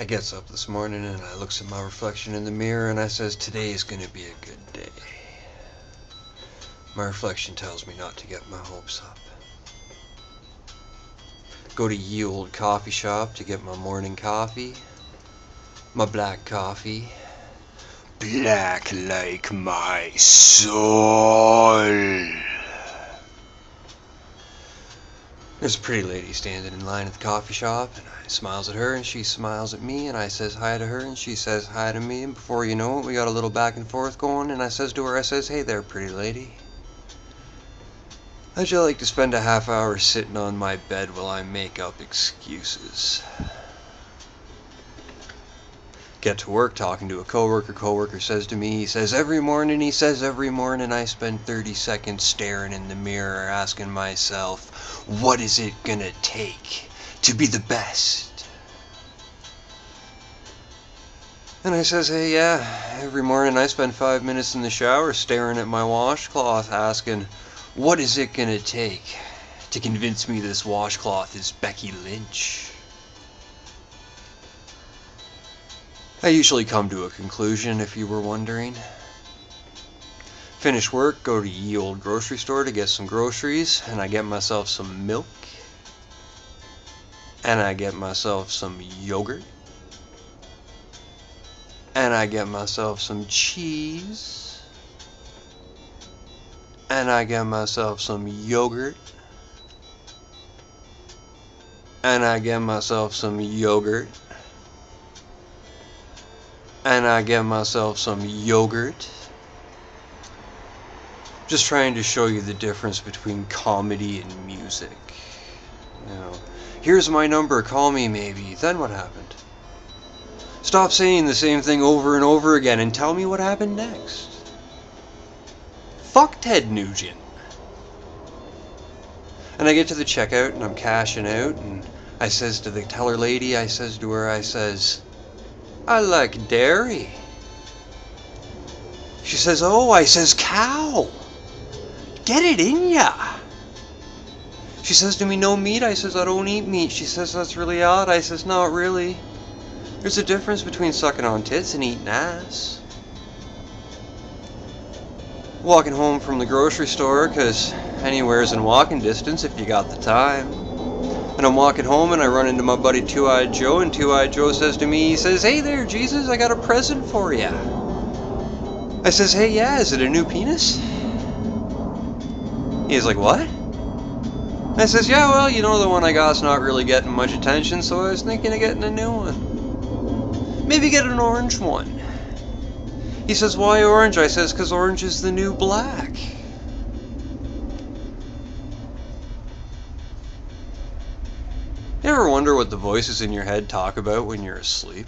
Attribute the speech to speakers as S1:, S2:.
S1: I gets up this morning and I looks at my reflection in the mirror and I says, today is gonna be a good day. My reflection tells me not to get my hopes up. Go to ye old coffee shop to get my morning coffee. My black coffee. Black like my soul. There's a pretty lady standing in line at the coffee shop, and I smiles at her, and she smiles at me, and I says hi to her, and she says hi to me, and before you know it, we got a little back and forth going, and I says to her, I says, hey there, pretty lady. How'd you like to spend a half hour sitting on my bed while I make up excuses? Get to work talking to a coworker. Coworker says to me, he says, every morning I spend 30 seconds staring in the mirror asking myself, what is it gonna take to be the best? And I says, hey, yeah, every morning I spend 5 minutes in the shower staring at my washcloth asking, what is it gonna take to convince me this washcloth is Becky Lynch? I usually come to a conclusion, if you were wondering. Finish work, go to ye old grocery store to get some groceries, and I get myself some milk, and I get myself some yogurt, and I get myself some cheese, and I get myself some yogurt, and I get myself some yogurt, and I get myself some yogurt. Just trying to show you the difference between comedy and music. You know, here's my number, call me maybe. Then what happened? Stop saying the same thing over and over again and tell me what happened next. Fuck Ted Nugent. And I get to the checkout and I'm cashing out and I says to the teller lady, I says to her, I says, I like dairy. She says, oh, I says, cow. Get it in ya. She says to me, no meat. I says, I don't eat meat. She says, that's really odd. I says, not really. There's a difference between sucking on tits and eating ass. Walking home from the grocery store, because anywhere's in walking distance if you got the time. And I'm walking home and I run into my buddy Two-Eyed Joe, and Two-Eyed Joe says to me, he says, hey there, Jesus, I got a present for ya. I says, hey, yeah, is it a new penis? He's like, what? I says, yeah, well, you know, the one I got's not really getting much attention, so I was thinking of getting a new one. Maybe get an orange one. He says, why orange? I says, 'cause orange is the new black. You ever wonder what the voices in your head talk about when you're asleep?